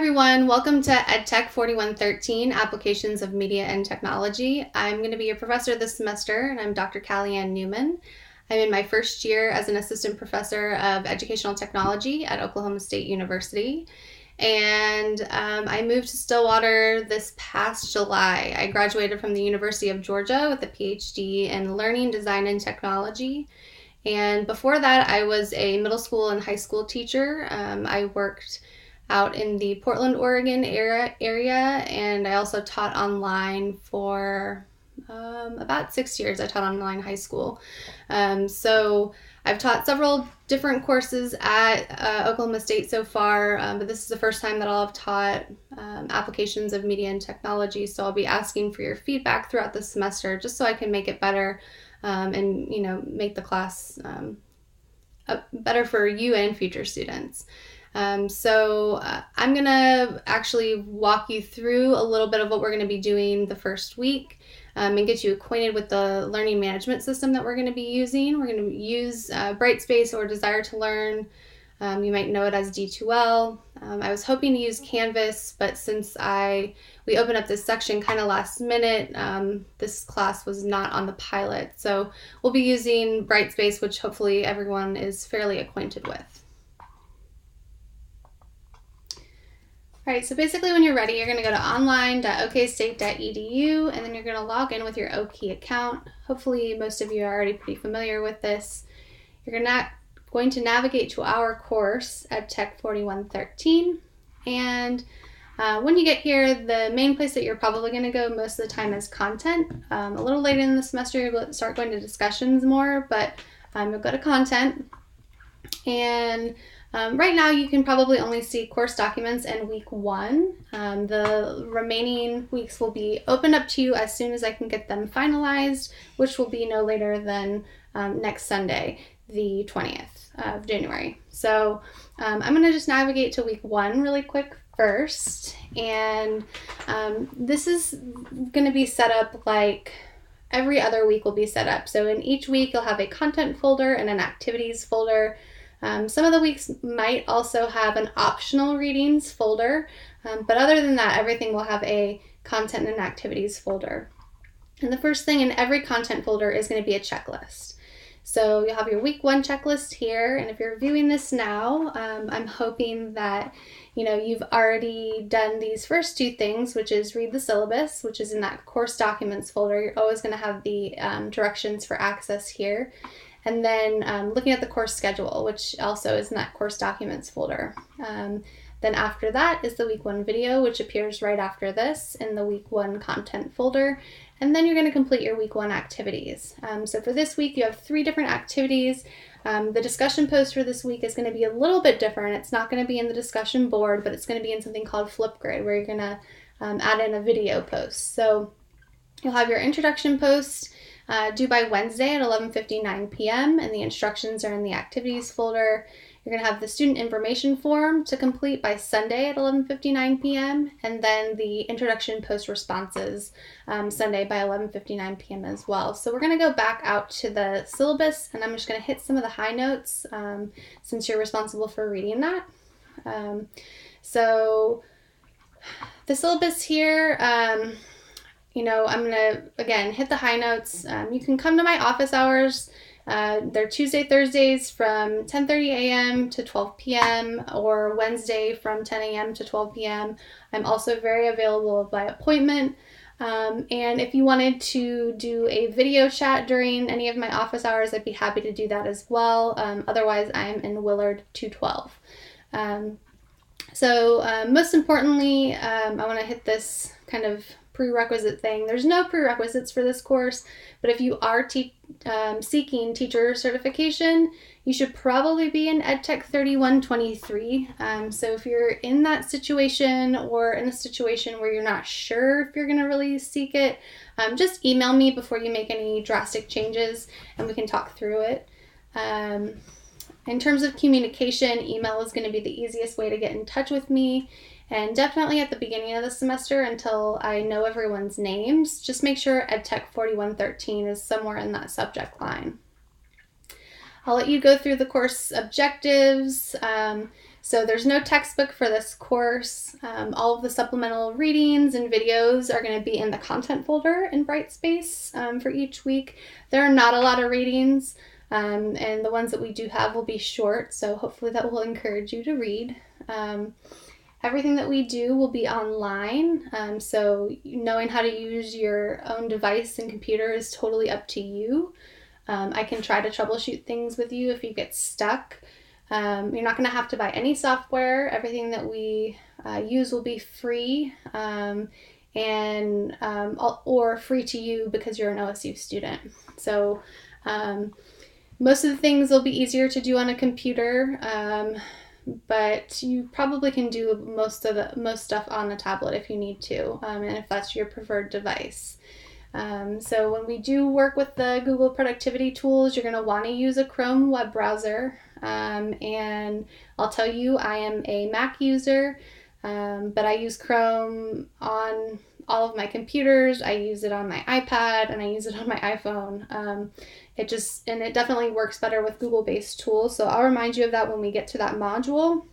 everyone, welcome to EdTech 4113, Applications of Media and Technology. I'm going to be your professor this semester, and I'm Dr. Callie Ann Newman. I'm in my first year as an assistant professor of educational technology at Oklahoma State University, and I moved to Stillwater this past July. I graduated from the University of Georgia with a PhD in Learning, Design, and Technology. And before that, I was a middle school and high school teacher. I worked out in the Portland, Oregon area, and I also taught online for about 6 years. I taught online high school. So I've taught several different courses at Oklahoma State so far, but this is the first time that I'll have taught applications of media and technology, so I'll be asking for your feedback throughout the semester just so I can make it better and make the class better for you and future students. So I'm going to actually walk you through a little bit of what we're going to be doing the first week and get you acquainted with the learning management system that we're going to be using. We're going to use Brightspace or Desire to Learn. You might know it as D2L. I was hoping to use Canvas, but since we opened up this section kind of last minute, this class was not on the pilot. So we'll be using Brightspace, which hopefully everyone is fairly acquainted with. All right, so basically when you're ready, you're going to go to online.okstate.edu, and then you're going to log in with your OKey account. Hopefully most of you are already pretty familiar with this. You're going to navigate to our course at EdTech 4113, and when you get here, the main place that you're probably going to go most of the time is content. A little later in the semester, you'll start going to discussions more, but you'll go to content, and right now you can probably only see course documents in week 1. The remaining weeks will be opened up to you as soon as I can get them finalized, which will be no later than next Sunday, the 20th of January. So I'm going to just navigate to week 1 really quick first, and this is going to be set up like every other week will be set up. So in each week you'll have a content folder and an activities folder. Some of the weeks might also have an optional readings folder, but other than that, everything will have a content and activities folder. And the first thing in every content folder is going to be a checklist. So you'll have your week 1 checklist here, and if you're viewing this now, I'm hoping that you've already done these first 2 things, which is read the syllabus, which is in that course documents folder. You're always going to have the directions for access here. And then looking at the course schedule, which also is in that course documents folder. Then after that is the week 1 video, which appears right after this in the week 1 content folder. And then you're going to complete your week 1 activities. So for this week, you have 3 different activities. The discussion post for this week is going to be a little bit different. It's not going to be in the discussion board, but it's going to be in something called Flipgrid, where you're going to add in a video post. So you'll have your introduction post due by Wednesday at 11:59 p.m. and the instructions are in the activities folder. You're going to have the student information form to complete by Sunday at 11:59 p.m. and then the introduction post responses Sunday by 11:59 p.m. as well. So we're going to go back out to the syllabus, and I'm just going to hit some of the high notes since you're responsible for reading that. So the syllabus here, I'm going to, again, hit the high notes. You can come to my office hours. They're Tuesday, Thursdays from 10:30 a.m. to 12 p.m. or Wednesday from 10 a.m. to 12 p.m. I'm also very available by appointment. And if you wanted to do a video chat during any of my office hours, I'd be happy to do that as well. Otherwise, I'm in Willard 212. Most importantly, I want to hit this kind of prerequisite thing. There's no prerequisites for this course, but if you are seeking teacher certification, you should probably be in EdTech 3123. So if you're in that situation or in a situation where you're not sure if you're going to really seek it, just email me before you make any drastic changes and we can talk through it. In terms of communication, email is going to be the easiest way to get in touch with me. And definitely at the beginning of the semester, until I know everyone's names, just make sure EdTech 4113 is somewhere in that subject line. I'll let you go through the course objectives. So there's no textbook for this course. All of the supplemental readings and videos are going to be in the content folder in Brightspace for each week. There are not a lot of readings, and the ones that we do have will be short, so hopefully that will encourage you to read. Everything that we do will be online, so knowing how to use your own device and computer is totally up to you. I can try to troubleshoot things with you if you get stuck. You're not going to have to buy any software. Everything that we use will be free or free to you because you're an OSU student. So most of the things will be easier to do on a computer, but you probably can do most stuff on the tablet if you need to, and if that's your preferred device. So when we do work with the Google productivity tools, you're going to want to use a Chrome web browser. And I'll tell you, I am a Mac user, but I use Chrome on all of my computers. I use it on my iPad and I use it on my iPhone. It definitely works better with Google-based tools. So I'll remind you of that when we get to that module.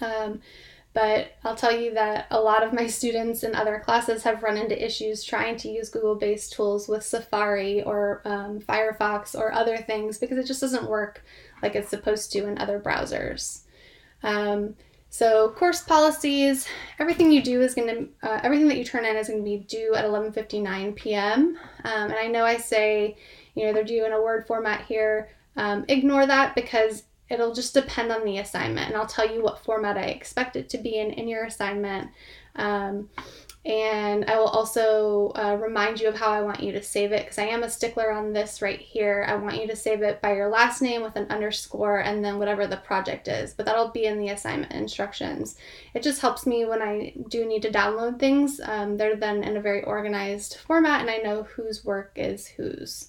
But I'll tell you that a lot of my students in other classes have run into issues trying to use Google-based tools with Safari or Firefox or other things because it just doesn't work like it's supposed to in other browsers. So course policies, everything you do is everything that you turn in is going to be due at 11:59 p.m. And I know I say, they're due in a Word format here. Ignore that because it'll just depend on the assignment, and I'll tell you what format I expect it to be in your assignment. And I will also remind you of how I want you to save it, because I am a stickler on this right here. I want you to save it by your last name with an underscore and then whatever the project is, but that'll be in the assignment instructions. It just helps me when I do need to download things. They're then in a very organized format, and I know whose work is whose.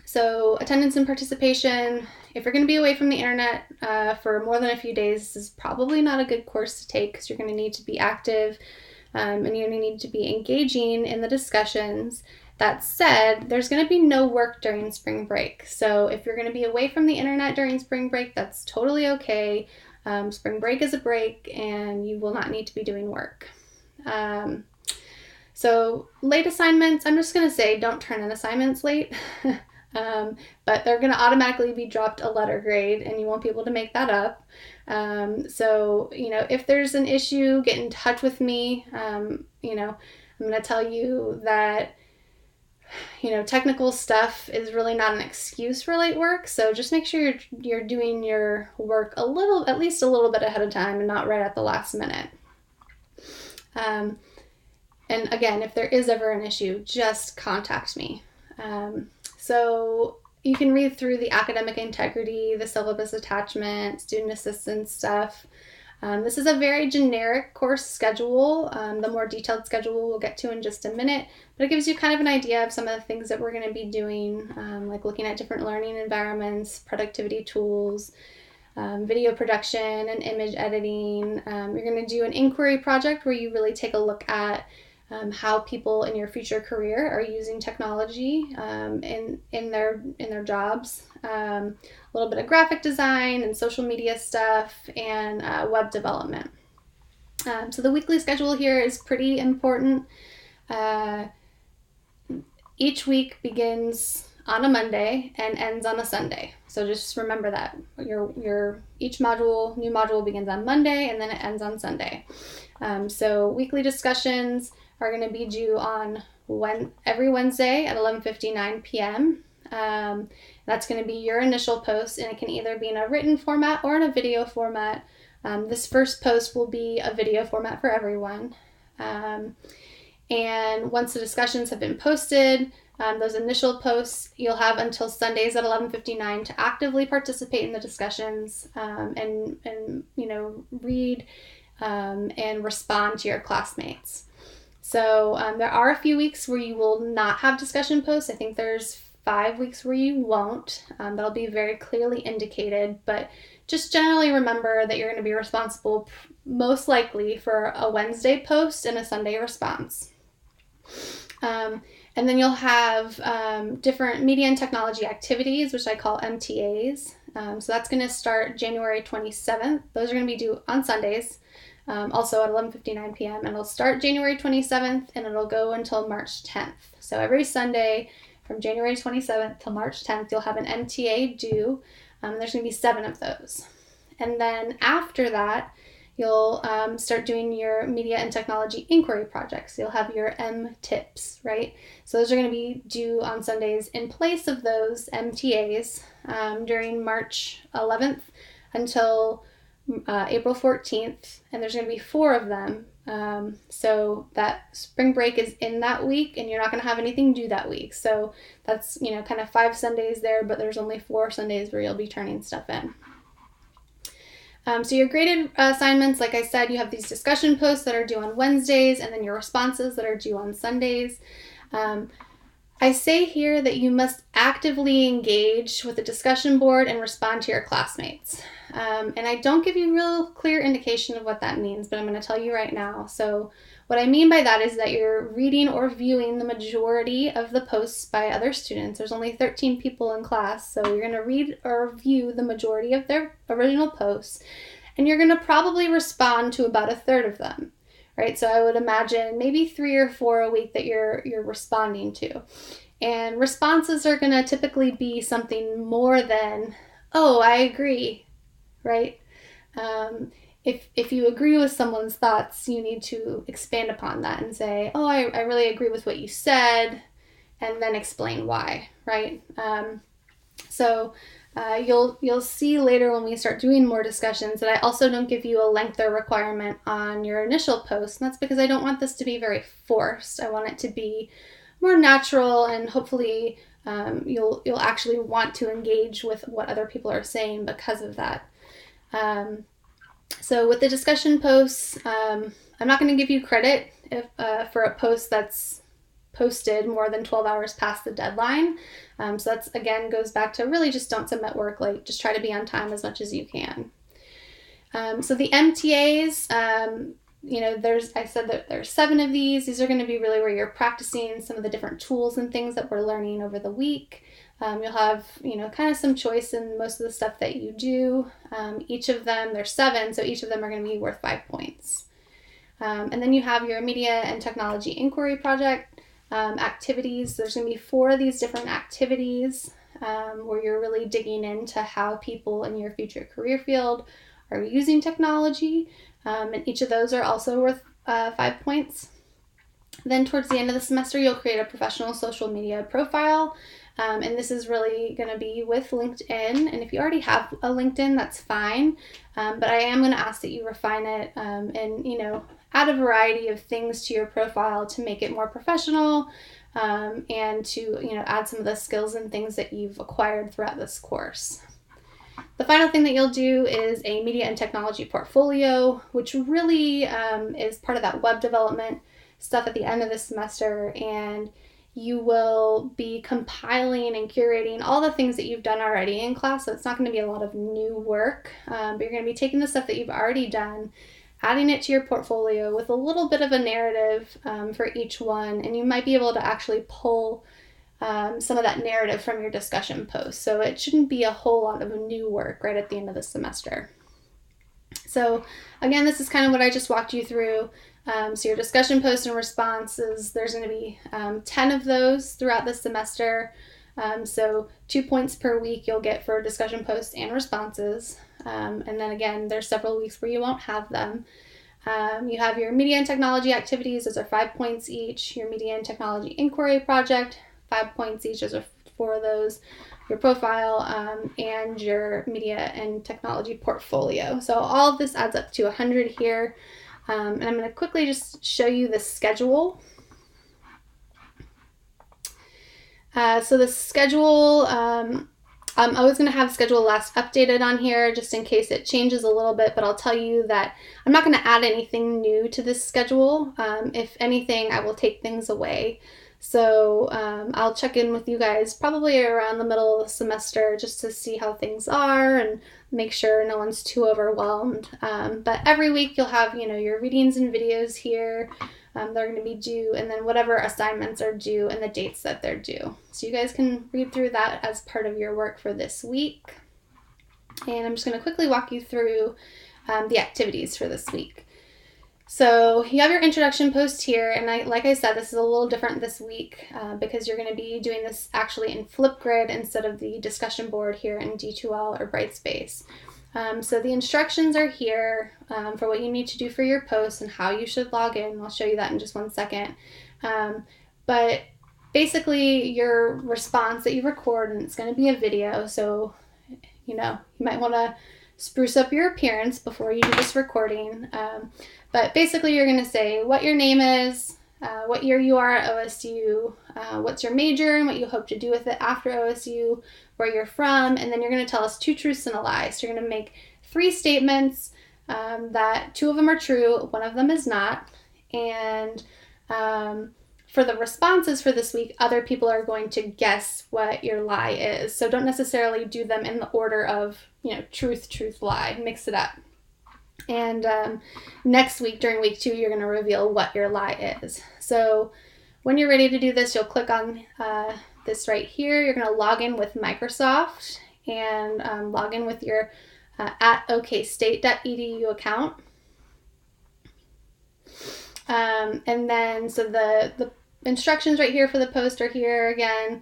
So attendance and participation, if you're going to be away from the internet for more than a few days, this is probably not a good course to take because you're going to need to be active and you're going to need to be engaging in the discussions. That said, there's going to be no work during spring break. So if you're going to be away from the internet during spring break, that's totally okay. Spring break is a break and you will not need to be doing work. So late assignments, I'm just going to say don't turn in assignments late. But they're going to automatically be dropped a letter grade and you won't be able to make that up. So, if there's an issue, get in touch with me. I'm going to tell you that, technical stuff is really not an excuse for late work. So just make sure you're doing your work at least a little bit ahead of time and not right at the last minute. And again, if there is ever an issue, just contact me. So you can read through the academic integrity, the syllabus attachment, student assistance stuff. This is a very generic course schedule. The more detailed schedule we'll get to in just a minute, but it gives you kind of an idea of some of the things that we're going to be doing, like looking at different learning environments, productivity tools, video production and image editing. You're going to do an inquiry project where you really take a look at how people in your future career are using technology in their jobs. A little bit of graphic design and social media stuff and web development. So the weekly schedule here is pretty important. Each week begins on a Monday and ends on a Sunday. So just remember that each new module begins on Monday and then it ends on Sunday. So weekly discussions are going to be due on every Wednesday at 11:59 p.m. That's going to be your initial post, and it can either be in a written format or in a video format. This first post will be a video format for everyone. And once the discussions have been posted, those initial posts, you'll have until Sundays at 11:59 to actively participate in the discussions and read and respond to your classmates. So there are a few weeks where you will not have discussion posts. I think there's 5 weeks where you won't. That'll be very clearly indicated, but just generally remember that you're going to be responsible most likely for a Wednesday post and a Sunday response. And then you'll have different media and technology activities, which I call MTAs. So that's going to start January 27th. Those are going to be due on Sundays, also at 11:59 p.m. And it'll start January 27th and it'll go until March 10th. So every Sunday from January 27th till March 10th, you'll have an MTA due. There's going to be 7 of those. And then after that, you'll start doing your media and technology inquiry projects. You'll have your M-TIPs, right? So those are going to be due on Sundays in place of those MTAs during March 11th until April 14th. And there's going to be 4 of them. So that spring break is in that week and you're not going to have anything due that week. So that's, kind of 5 Sundays there, but there's only 4 Sundays where you'll be turning stuff in. So your graded assignments, like I said, you have these discussion posts that are due on Wednesdays and then your responses that are due on Sundays. I say here that you must actively engage with the discussion board and respond to your classmates. And I don't give you real clear indication of what that means, but I'm going to tell you right now. So what I mean by that is that you're reading or viewing the majority of the posts by other students. There's only 13 people in class, so you're going to read or view the majority of their original posts, and you're going to probably respond to about a third of them, right? So I would imagine maybe 3 or 4 a week that you're responding to. And responses are going to typically be something more than, oh, I agree, right? If you agree with someone's thoughts, you need to expand upon that and say, oh, I really agree with what you said, and then explain why, right? So you'll see later when we start doing more discussions that I also don't give you a length or requirement on your initial post, and that's because I don't want this to be very forced. I want it to be more natural, and hopefully you'll actually want to engage with what other people are saying because of that. So with the discussion posts, I'm not going to give you credit for a post that's posted more than 12 hours past the deadline. So that's, again, goes back to really just don't submit work late. Just try to be on time as much as you can. So the MTAs, I said that there's 7 of these. These are going to be really where you're practicing some of the different tools and things that we're learning over the week. You'll have, kind of some choice in most of the stuff that you do. Each of them, there's 7, so each of them are going to be worth 5 points. And then you have your media and technology inquiry project activities. There's going to be 4 of these different activities where you're really digging into how people in your future career field are using technology. And each of those are also worth 5 points. Then towards the end of the semester, you'll create a professional social media profile. And this is really going to be with LinkedIn. And if you already have a LinkedIn, that's fine. But I am going to ask that you refine it and, add a variety of things to your profile to make it more professional and to, add some of the skills and things that you've acquired throughout this course. The final thing that you'll do is a media and technology portfolio, which really is part of that web development stuff at the end of the semester, and you will be compiling and curating all the things that you've done already in class, so it's not going to be a lot of new work, but you're going to be taking the stuff that you've already done, adding it to your portfolio with a little bit of a narrative for each one, and you might be able to actually pull some of that narrative from your discussion post. So it shouldn't be a whole lot of new work right at the end of the semester. So again, this is kind of what I just walked you through. So your discussion post and responses, there's going to be 10 of those throughout the semester. So 2 points per week you'll get for discussion posts and responses. And then again, there's several weeks where you won't have them. You have your media and technology activities. Those are 5 points each. Your media and technology inquiry project, 5 points each. Those are 4 of those. Your profile and your media and technology portfolio. So all of this adds up to 100 here. And I'm going to quickly just show you the schedule. So the schedule, I'm always going to have schedule last updated on here just in case it changes a little bit, but I'll tell you that I'm not going to add anything new to this schedule. If anything, I will take things away. So I'll check in with you guys probably around the middle of the semester just to see how things are and make sure no one's too overwhelmed. But every week you'll have, your readings and videos here. They're going to be due, and then whatever assignments are due and the dates that they're due. So you guys can read through that as part of your work for this week. And I'm just going to quickly walk you through the activities for this week. So you have your introduction post here, and like I said, this is a little different this week because you're going to be doing this actually in Flipgrid instead of the discussion board here in D2L or Brightspace. So the instructions are here for what you need to do for your post and how you should log in. I'll show you that in just one second. But basically your response that you record, and it's going to be a video, so you might want to spruce up your appearance before you do this recording. But basically you're going to say what your name is, what year you are at OSU, what's your major and what you hope to do with it after OSU, where you're from, and then you're going to tell us 2 truths and a lie. So you're going to make 3 statements that 2 of them are true, 1 of them is not. And for the responses for this week, other people are going to guess what your lie is. So don't necessarily do them in the order of, truth, truth, lie. Mix it up. And next week, during week 2, you're going to reveal what your lie is. So when you're ready to do this, you'll click on this right here. You're going to log in with Microsoft and log in with your at okstate.edu account. And then, so the instructions right here for the post are here again.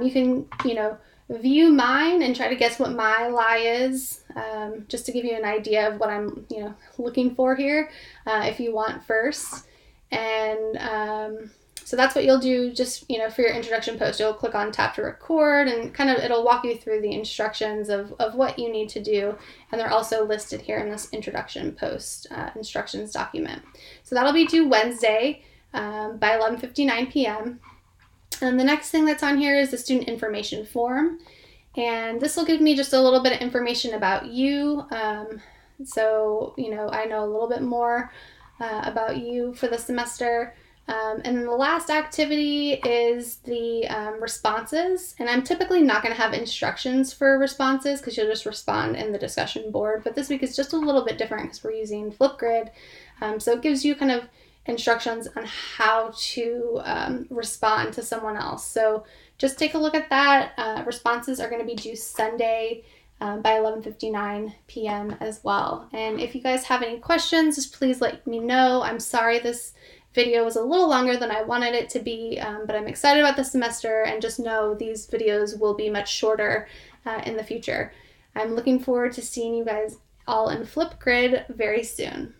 You can, view mine and try to guess what my lie is, just to give you an idea of what I'm, looking for here, if you want first. And so that's what you'll do just, for your introduction post. You'll click on tap to record and it'll walk you through the instructions of what you need to do. And they're also listed here in this introduction post instructions document. So that'll be due Wednesday by 11:59 p.m. And the next thing that's on here is the student information form. And this will give me just a little bit of information about you. So, I know a little bit more about you for the semester. And then the last activity is the responses. And I'm typically not going to have instructions for responses because you'll just respond in the discussion board. But this week is just a little bit different because we're using Flipgrid. So it gives you instructions on how to respond to someone else. So just take a look at that. Responses are going to be due Sunday by 11:59 p.m. as well. And if you guys have any questions, just please let me know. I'm sorry this video was a little longer than I wanted it to be, but I'm excited about the semester, and just know these videos will be much shorter in the future. I'm looking forward to seeing you guys all in Flipgrid very soon.